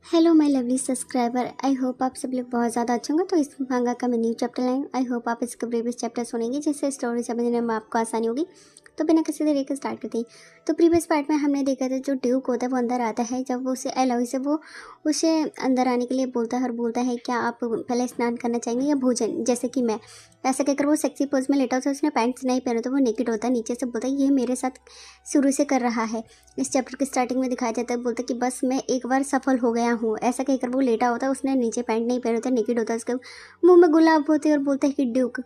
Hello my lovely subscriber, I hope आप सब लोग बहुत ज़्यादा अच्छे होंगे। तो इस मांगा का मैं न्यू चैप्टर लाई हूँ। आई होप आप इसके प्रीवियस चैप्टर सुनेंगे जिससे स्टोरी समझने में आपको आसानी होगी। तो बिना किसी देरी के स्टार्ट करते हैं। तो प्रीवियस पार्ट में हमने देखा था जो ड्यूक होता है वो अंदर आता है। जब वो उसे एलोई से वो उसे अंदर आने के लिए बोलता है और बोलता है क्या आप पहले स्नान करना चाहेंगे या भोजन, जैसे कि मैं। ऐसा कहकर वो सेक्सी पोज में लेटा होता है। उसने पैंट्स नहीं पहने तो वो नेकेड होता है। नीचे से बोलता है ये मेरे साथ शुरू से कर रहा है। इस चैप्टर की स्टार्टिंग में दिखाया जाता है, बोलता है कि बस मैं एक बार सफल हो गया हूँ। ऐसा कहकर वो लेटा होता है। उसने नीचे पैंट नहीं पहने होता, नेकेड होता है। उसके मुंह में गुलाब होते और बोलता है कि ड्यूक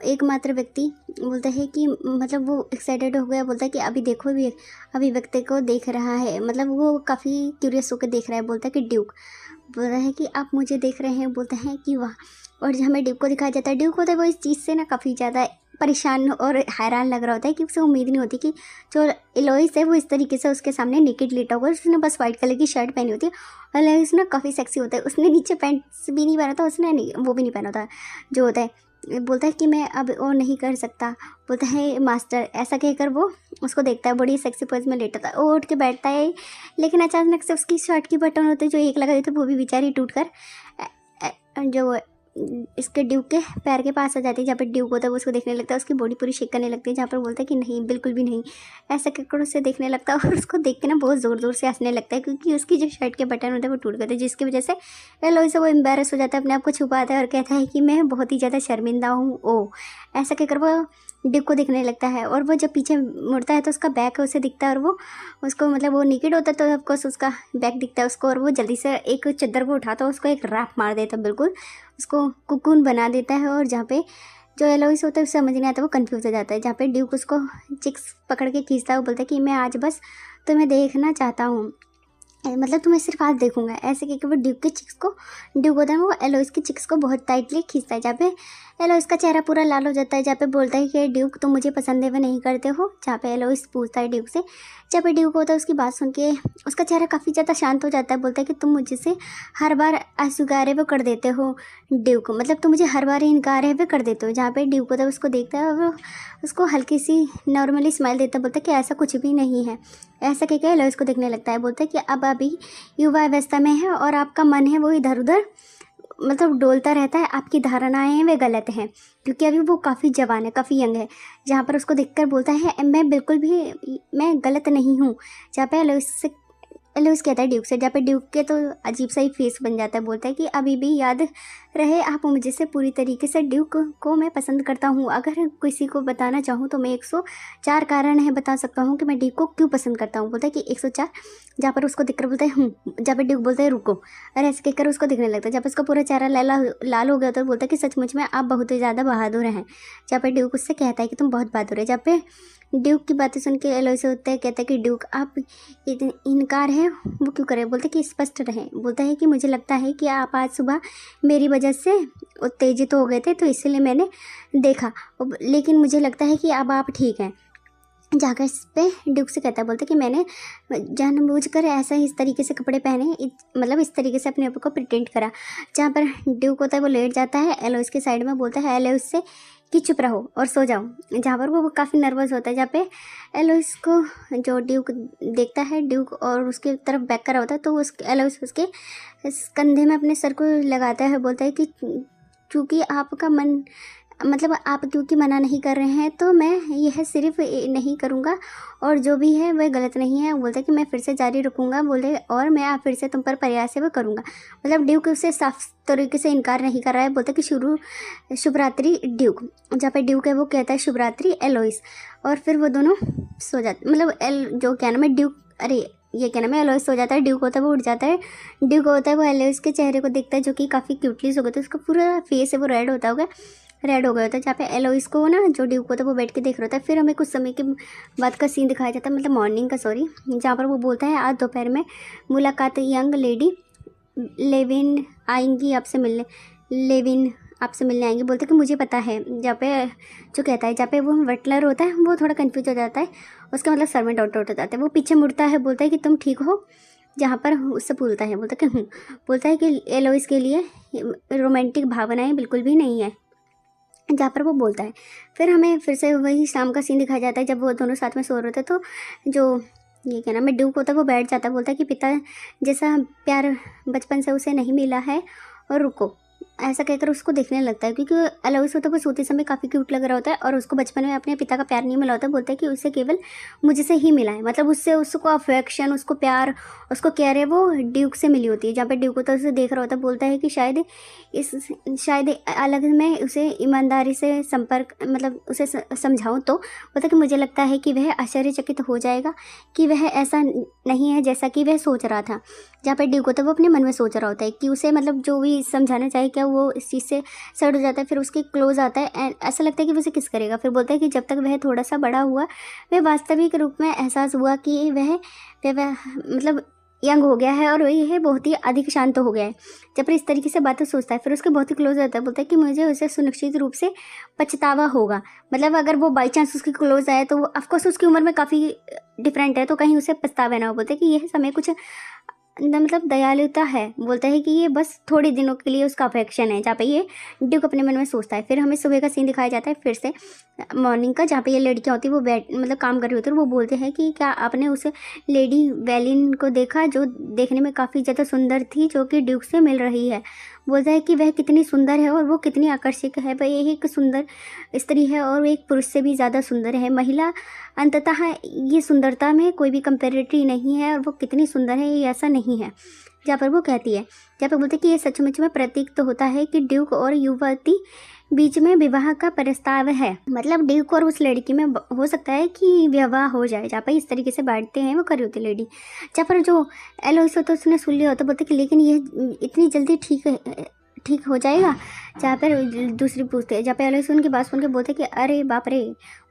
एकमात्र व्यक्ति बोलता है कि मतलब वो एक्साइटेड हो गया। बोलता है कि अभी देखो भी अभी व्यक्ति को देख रहा है, मतलब वो काफ़ी क्यूरियस होकर देख रहा है। बोलता है कि ड्यूक बोलता है कि आप मुझे देख रहे हैं। बोलते हैं कि वाह। और जो हमें ड्यूक को दिखाया जाता है, ड्यूक होता है वो इस चीज़ से ना काफ़ी ज़्यादा परेशान और हैरान लग रहा होता है कि उसे उम्मीद नहीं होती कि जो एलोइस है वो इस तरीके से उसके सामने नेकेड लेटा होगा। उसने बस वाइट कलर की शर्ट पहनी होती है और एलोइस ना काफ़ी सेक्सी होता है। उसने नीचे पैंट्स भी नहीं पहना था, उसने नहीं वो भी नहीं पहना था जो होता है। बोलता है कि मैं अब वो नहीं कर सकता। बोलता है मास्टर। ऐसा कहकर वो उसको देखता है, बड़ी सेक्सी पोज में लेटा था। वो उठ के बैठता है, लेकिन अचानक से उसकी शर्ट की बटन होते जो एक लगाई थी वो भी बेचारी टूट कर जो इसके ड्यूक के पैर के पास आ जाती है। जहाँ पर ड्यूक होता है वो उसको देखने लगता है। उसकी बॉडी पूरी शेक करने लगती है। जहाँ पर बोलता है कि नहीं बिल्कुल भी नहीं। ऐसा कहकर उसे देखने लगता है और उसको देख के ना बहुत ज़ोर ज़ोर से हंसने लगता है, क्योंकि उसकी जो शर्ट के बटन होते हैं वो टूट गए थे, जिसकी वजह से एलोई से वो एम्बेरस हो जाता है, अपने आप को छुपाता है और कहता है कि मैं बहुत ही ज़्यादा शर्मिंदा हूँ। ओ ऐसा कहकर वो ड्यूक को दिखने लगता है। और वो जब पीछे मुड़ता है तो उसका बैक उसे दिखता है और वो उसको मतलब वो निकेड होता है तो ऑफकोर्स उसका बैक दिखता है उसको। और वो जल्दी से एक चादर को उठाता है, उसको एक रैप मार देता है, बिल्कुल उसको कुकून बना देता है। और जहाँ पे जो एलोइस होता है उसे समझ नहीं आता, वो कंफ्यूज हो जाता है। जहाँ पे ड्यूक उसको चिक्स पकड़ के खींचता है, वो बोलता है कि मैं आज बस तुम्हें देखना चाहता हूँ, मतलब तुम्हें सिर्फ आज देखूंगा। ऐसे कहकर वो ड्यूक के चिक्स को ड्यूक होता है वो एलोइस की चिक्स को बहुत टाइटली खींचता है। जहाँ पे एलोइस का चेहरा पूरा लाल हो जाता है। जहाँ पे बोलता है कि ड्यूक तुम मुझे पसंद है व नहीं करते हो। जहाँ पे एलोइस पूछता है ड्यूक से। जहाँ पे ड्यूक होता है उसकी बात सुन के उसका चेहरा काफ़ी ज़्यादा शांत हो जाता है। बोलता है कि तुम मुझसे हर बार अस्वीकार वो कर देते हो ड्यूक, मतलब तुम मुझे हर बार इनकार है वो कर देते हो। जहाँ पे ड्यूक होता है उसको देखता है और वो उसको हल्की सी नॉर्मली स्माइल देता है। बोलता है कि ऐसा कुछ भी नहीं है। ऐसा कहकर एलोइस को देखने लगता है। बोलता है कि अब अभी युवा अवस्था में है और आपका मन है वो इधर उधर मतलब डोलता रहता है। आपकी धारणाएं हैं वे गलत हैं, क्योंकि अभी वो काफ़ी जवान है, काफ़ी यंग है। जहाँ पर उसको देखकर बोलता है मैं बिल्कुल भी मैं गलत नहीं हूँ। जहाँ पे एलोइस कहता है ड्यूक से। जहाँ पे ड्यूक के तो अजीब सा ही फेस बन जाता है। बोलता है कि अभी भी याद रहे आप मुझे से पूरी तरीके से ड्यूक को मैं पसंद करता हूँ। अगर किसी को बताना चाहूँ तो मैं 104 कारण है बता सकता हूँ कि मैं ड्यूक को क्यों पसंद करता हूँ। बोलता है कि 104। जहाँ पर उसको दिखकर बोलता है जहाँ पर ड्यूक बोलता है रुको। और ऐसे कहकर उसको दिखने लगता है। जब उसका पूरा चेहरा लाल हो गया तो बोलता है कि सचमुच में आप बहुत ही ज़्यादा बहादुर हैं। जहाँ पर ड्यूक उससे कहता है कि तुम बहुत बहादुर है। जहाँ पे ड्यूक की बातें सुन के एलोइस होता है, कहता है कि ड्यूक आप इनकार है वो क्यों करें। बोलते कि स्पष्ट रहें। बोलता है कि मुझे लगता है कि आप आज सुबह मेरी वजह से उत्तेजित हो गए थे तो इसलिए मैंने देखा, लेकिन मुझे लगता है कि अब आप ठीक हैं। जाकर इस पे ड्यूक से कहता है, बोलते कि मैंने जानबूझकर ऐसा इस तरीके से कपड़े पहने, मतलब इस तरीके से अपने आप को प्रिटेंड करा। जहाँ पर ड्यूक होता है वो लेट जाता है एलोइस के साइड में। बोलता है एलोइस से कि चुप रहो और सो जाओ। जहाँ पर वो काफ़ी नर्वस होता है। जहाँ पे एलोइस को जो ड्यूक देखता है ड्यूक और उसके तरफ बैक करा होता है तो एलोइस उसके कंधे में अपने सर को लगाता है। बोलता है कि चूँकि आपका मन मतलब आप क्योंकि मना नहीं कर रहे हैं तो मैं यह सिर्फ नहीं करूँगा और जो भी है वह गलत नहीं है। बोलता है कि मैं फिर से जारी रखूँगा। बोले और मैं आप फिर से तुम पर प्रयास है वो करूँगा। मतलब ड्यूक उससे साफ तरीके से इनकार नहीं कर रहा है। बोलता है कि शुभ रात्रि ड्यूक। जहाँ पे ड्यूक है वो कहता है शुभ रात्रि एलोइस। और फिर वो दोनों सो जाते, मतलब जो क्या नाम है ड्यूक, अरे ये क्या नाम है एलोइस सो जाता है। ड्यूक होता है वो उठ जाता है। ड्यूक होता है वो एलोइस के चेहरे को देखता है जो कि काफ़ी क्यूटली सो गया था। उसका पूरा फेस है वो रेड हो गया होता है। जहाँ पे एलोइस को ना जो ड्यूक होता है वो बैठ के देख रहा होता है। फिर हमें कुछ समय के बाद का सीन दिखाया जाता है, मतलब मॉर्निंग का, सॉरी। जहाँ पर वो बोलता है आज दोपहर में मुलाकात यंग लेडी लेविन आएंगी आपसे मिलने, लेविन आपसे मिलने आएंगी। बोलते कि मुझे पता है। जहाँ पे जो कहता है, जहाँ पे वो बटलर होता है वो थोड़ा कंफ्यूज हो जाता है। उसका मतलब सर में डाउट हो जाता है। वो पीछे मुड़ता है, बोलता है कि तुम ठीक हो। जहाँ पर उससे बोलता है, बोलता कि बोलता है कि एलोइस के लिए रोमांटिक भावनाएं बिल्कुल भी नहीं है। जहाँ पर वो बोलता है। फिर हमें फिर से वही शाम का सीन दिखाया जाता है जब वो दोनों साथ में सो रहे थे। तो जो ये क्या नाम है ड्यूक होता है वो बैठ जाता है, बोलता है कि पिता जैसा प्यार बचपन से उसे नहीं मिला है और रुको, ऐसा कहकर उसको देखने लगता है। क्योंकि अलोइस होता है वो सोते समय काफ़ी क्यूट लग रहा होता है और उसको बचपन में अपने पिता का प्यार नहीं मिला होता। बोलता है कि उसे केवल मुझसे ही मिला है, मतलब उससे उसको अफेक्शन, उसको प्यार, उसको केयर है वो ड्यूक से मिली होती है। जहाँ पे ड्यूक होता है उसे देख रहा होता है, बोलता है कि शायद अलग मैं उसे ईमानदारी से संपर्क मतलब उसे समझाऊँ तो बोलता है कि मुझे लगता है कि वह आश्चर्यचकित हो जाएगा कि वह ऐसा नहीं है जैसा कि वह सोच रहा था। जहाँ पे ड्यूक होता है वो अपने मन में सोच रहा होता है कि उसे मतलब जो भी समझाना चाहे क्या वो इस चीज़ से सड़ हो जाता है। फिर उसके क्लोज आता है एंड ऐसा लगता है कि वो उसे किस करेगा। फिर बोलता है कि जब तक वह थोड़ा सा बड़ा हुआ वह वास्तविक रूप में एहसास हुआ कि वह मतलब यंग हो गया है और वही है बहुत ही अधिक शांत हो गया है। जब इस तरीके से बातें सोचता है फिर उसके बहुत ही क्लोज रहता है। बोलता है कि मुझे उसे सुनिश्चित रूप से पछतावा होगा, मतलब अगर वो बाई चांस उसके क्लोज आए तो ऑफकोर्स उसकी उम्र में काफ़ी डिफरेंट है तो कहीं उसे पछतावा ना हो। बोलते हैं कि यह समय कुछ मतलब दयालुता है। बोलता है कि ये बस थोड़े दिनों के लिए उसका अफेक्शन है, जहाँ पे ये ड्यूक अपने मन में सोचता है। फिर हमें सुबह का सीन दिखाया जाता है फिर से मॉर्निंग का, जहाँ पे ये लड़कियाँ होती है वो मतलब काम कर रही होती है और वो बोलते हैं कि क्या आपने उस लेडी वेलिन को देखा जो देखने में काफ़ी ज़्यादा सुंदर थी, जो कि ड्यूक से मिल रही है। बोलता है कि वह कितनी सुंदर है और वो कितनी आकर्षक है, वह एक सुंदर स्त्री है और एक पुरुष से भी ज़्यादा सुंदर है। महिला अंततः ये सुंदरता में कोई भी कंपेरेटरी नहीं है और वो कितनी सुंदर है ये ऐसा नहीं है। जहाँ पर वो कहती है, जहाँ पर बोलते हैं कि ये सचमुच में प्रतीक तो होता है कि ड्यूक और युवती बीच में विवाह का प्रस्ताव है, मतलब ड्यूक और उस लड़की में हो सकता है कि विवाह हो जाए। जहाँ पर इस तरीके से बैठते हैं वो करी होती लेडी। जहाँ पर जो एलोइस होता है उसने सुन लिया होता, बोलते कि लेकिन ये इतनी जल्दी ठीक हो जाएगा। जहाँ पर दूसरी पूछते हैं, जहाँ पे एलोइस उनकी बात सुन के बोलते कि अरे बाप रे।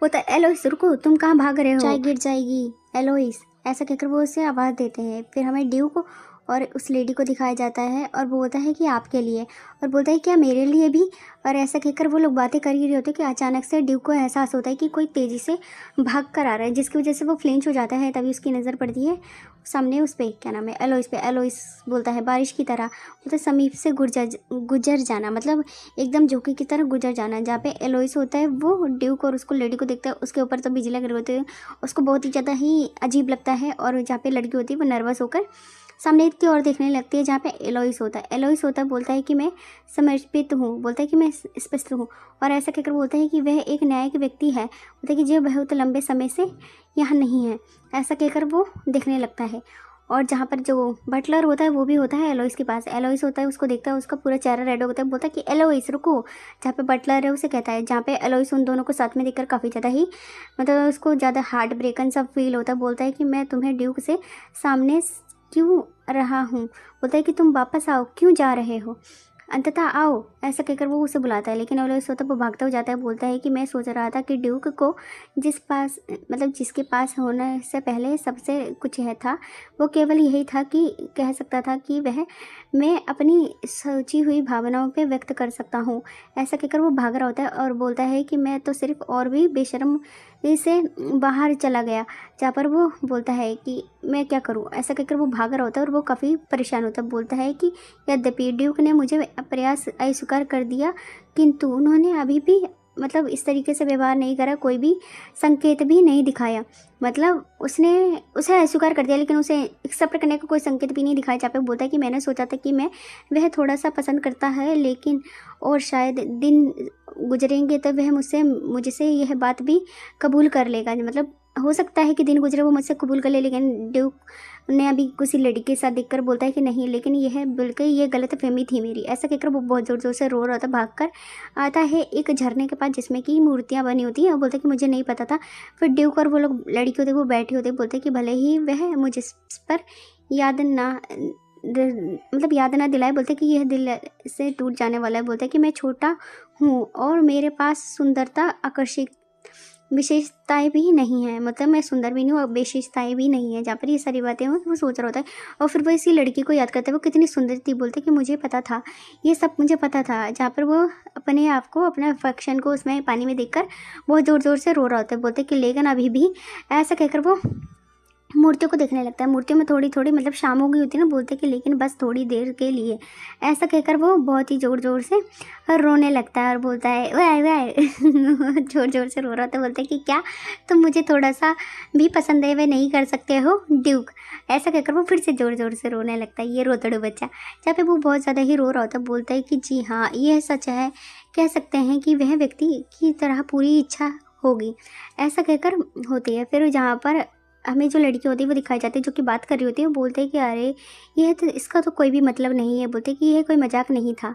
बोलता एलोइस रुको, तुम कहाँ भाग रहे हो, चाय गिर जाएगी एलोइस, ऐसा कहकर वो उसे आवाज़ देते हैं। फिर हमें ड्यूक और उस लेडी को दिखाया जाता है और वो बोलता है कि आपके लिए, और बोलता है क्या मेरे लिए भी। और ऐसा कहकर वो लोग बातें कर ही रहे होते कि अचानक से ड्यूक को एहसास होता है कि कोई तेज़ी से भाग कर आ रहा है, जिसकी वजह से वो फ्लिंच हो जाता है। तभी उसकी नज़र पड़ती है सामने उस पर, क्या नाम है, एलोइस पे। एलोइस बोलता है बारिश की तरह, बोलता समीप से गुजर जाना, मतलब एकदम झोंके की तरह गुजर जाना। जहाँ पे एलोइस होता है वो ड्यूक और उसको लड़की को देखता है, उसके ऊपर तो बिजली लग रही होती है, उसको बहुत ही ज़्यादा ही अजीब लगता है। और जहाँ पे लड़की होती है वो नर्वस होकर सामने की ओर देखने लगती है, जहाँ पे एलोइस होता है। एलोइस होता है बोलता है कि मैं समर्पित हूँ, बोलता है कि मैं स्पष्ट हूँ। और ऐसा कहकर बोलता है कि वह एक न्यायिक व्यक्ति है, बोलता है कि जो बहुत लंबे समय से यहाँ नहीं है। ऐसा कहकर वो देखने लगता है। और जहाँ पर जो बटलर होता है वो भी होता है एलोइस के पास। एलोइस होता है उसको देखता है, उसका पूरा चेहरा रेड होता है। बोलता है कि एलोइस रुको। जहाँ पे बटलर है उसे कहता है, जहाँ पे एलोइस उन दोनों को साथ में देखकर काफ़ी ज़्यादा ही मतलब उसको ज़्यादा हार्ट ब्रेकन सब फील होता है। बोलता है कि मैं तुम्हें ड्यूक से सामने क्यों रहा हूँ, बोलता है कि तुम वापस आओ, क्यों जा रहे हो, अंततः आओ। ऐसा कहकर वो उसे बुलाता है, लेकिन एलोइस होता है वो भागता हो जाता है। बोलता है कि मैं सोच रहा था कि ड्यूक को जिसके पास होने से पहले सबसे कुछ है था, वो केवल यही था कि कह सकता था कि वह मैं अपनी सोची हुई भावनाओं पे व्यक्त कर सकता हूँ। ऐसा कहकर वो भाग रहा होता है और बोलता है कि मैं तो सिर्फ और भी बेशर्म से बाहर चला गया। जहाँ पर वो बोलता है कि मैं क्या करूँ। ऐसा कहकर वो भाग रहा होता है और वो काफ़ी परेशान होता है। बोलता है कि यद्यपि ड्यूक ने मुझे प्रयास अस्वीकार कर दिया, किंतु उन्होंने अभी भी मतलब इस तरीके से व्यवहार नहीं करा, कोई भी संकेत भी नहीं दिखाया। मतलब उसने उसे अस्वीकार कर दिया लेकिन उसे एक्सेप्ट करने का कोई संकेत भी नहीं दिखाया। जहाँ पे बोलता है कि मैंने सोचा था कि मैं वह थोड़ा सा पसंद करता है, लेकिन और शायद दिन गुजरेंगे तो वह मुझसे यह बात भी कबूल कर लेगा। मतलब हो सकता है कि दिन गुजरे वो मुझसे कबूल कर ले, लेकिन ड्यूक ने अभी किसी लड़की के साथ देखकर बोलता है कि नहीं, लेकिन यह बिल्कुल ये गलत फहमी थी मेरी। ऐसा कहकर वो बहुत ज़ोर ज़ोर से रो रहा था। भागकर आता है एक झरने के पास जिसमें कि मूर्तियाँ बनी होती हैं। वो बोलता है कि मुझे नहीं पता था। फिर ड्यूक और वो लोग लड़की होते वो बैठे होते, बोलते कि भले ही वह मुझे इस पर याद ना दिलाए, बोलते कि यह दिल से टूट जाने वाला है। बोलते कि मैं छोटा हूँ और मेरे पास सुंदरता आकर्षित विशेषताएं भी नहीं है, मतलब मैं सुंदर भी नहीं हूँ और विशेषताएं भी नहीं है। जहाँ पर ये सारी बातें वो सोच रहा होता है और फिर वो इसी लड़की को याद करता है, वो कितनी सुंदर थी। बोलते कि मुझे पता था, ये सब मुझे पता था। जहाँ पर वो अपने आप को, अपने अफेक्शन को उसमें पानी में देखकर बहुत ज़ोर ज़ोर से रो रहा होता है। बोलते कि लेकिन अभी भी, ऐसा कहकर वो मूर्तियों को देखने लगता है। मूर्तियों में थोड़ी थोड़ी मतलब शाम हो गई होती है ना, बोलते कि लेकिन बस थोड़ी देर के लिए, ऐसा कहकर वो बहुत ही ज़ोर ज़ोर से रोने लगता है और बोलता है वाह वाह ज़ोर ज़ोर से रो रहा था। बोलता है कि क्या तुम मुझे थोड़ा सा भी पसंद है वे नहीं कर सकते हो ड्यूक। ऐसा कहकर वो फिर से ज़ोर ज़ोर से रोने लगता है, ये रोतड़ू बच्चा। जहाँ पे वो बहुत ज़्यादा ही रो रहा होता है, बोलता है कि जी हाँ ये सच है, कह सकते हैं कि वह व्यक्ति की तरह पूरी इच्छा होगी, ऐसा कहकर होती है। फिर जहाँ पर हमें जो लड़की होती है वो दिखाई जाती है जो कि बात कर रही होती है, वो बोलते हैं कि अरे ये तो इसका तो कोई भी मतलब नहीं है, बोलते हैं कि ये कोई मजाक नहीं था।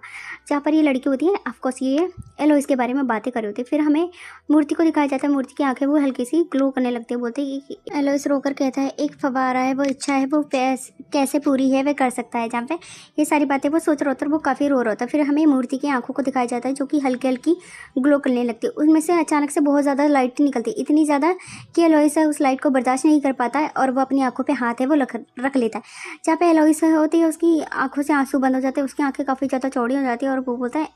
जहाँ पर ये लड़की होती है ऑफकोर्स ये एलोइस के बारे में बातें कर रही होती है। फिर हमें मूर्ति को दिखाया जाता है, मूर्ति की आंखें वो हल्की सी ग्लो करने लगती है। बोलते हैं कि एलोइस रोकर कहता है एक फवारा है, वो इच्छा है वो कैसे पूरी है वह कर सकता है। जहाँ पे ये सारी बातें वो सोच रहा होता है, वो काफ़ी रो रहा होता है। फिर हमें मूर्ति की आंखों को दिखाया जाता है जो कि हल्की हल्की ग्लो करने लगती है, उसमें से अचानक से बहुत ज़्यादा लाइट निकलती है, इतनी ज़्यादा कि एलोइस उस लाइट को बर्दाश्त नहीं कर पाता है और वो अपनी आंखों पे हाथ है वो रख लेता है। जहाँ पे एलोइस होती है उसकी आंखों से आंसू बंद हो जाते हैं, उसकी आंखें काफ़ी ज़्यादा चौड़ी हो जाती है और वो बोलता है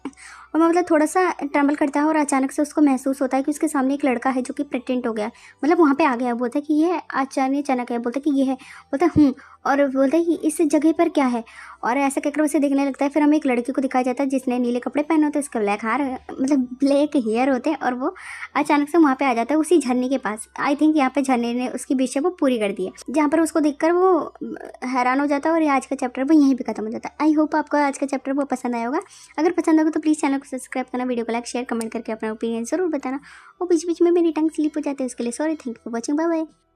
और मतलब थोड़ा सा ट्रम्बल करता है और अचानक से उसको महसूस होता है कि उसके सामने एक लड़का है जो कि प्रेग्नेंट हो गया है, मतलब वहाँ पे आ गया है। बोलता है कि ये अचानक है, बोलता है कि ये है, बोलता है और बोलता है कि इस जगह पर क्या है, और ऐसा कहकर उसे देखने लगता है। फिर हमें एक लड़की को दिखाया जाता है जिसने नीले कपड़े पहने होते हैं, उसके ब्लैक हार मतलब ब्लैक हेयर होते हैं और वो अचानक से वहाँ पे आ जाता है उसी झरने के पास। आई थिंक यहाँ पे झरने ने उसकी विश है वो पूरी कर दी है, जहाँ पर उसको देखकर वो हैरान हो जाता है और ये आज का चैप्टर वो यहीं पे खत्म हो जाता है। आई होप आपको आज का चैप्टर वो पसंद आया होगा। अगर पसंद होगा तो प्लीज़ चैनल को सब्सक्राइब करना, वीडियो को लाइक शेयर कमेंट करके अपना ओपिनियन जरूर बताना। वो बीच बीच में मेरी टंग स्लिप हो जाती है, उसके लिए sorry. Thank you for watching, bye bye.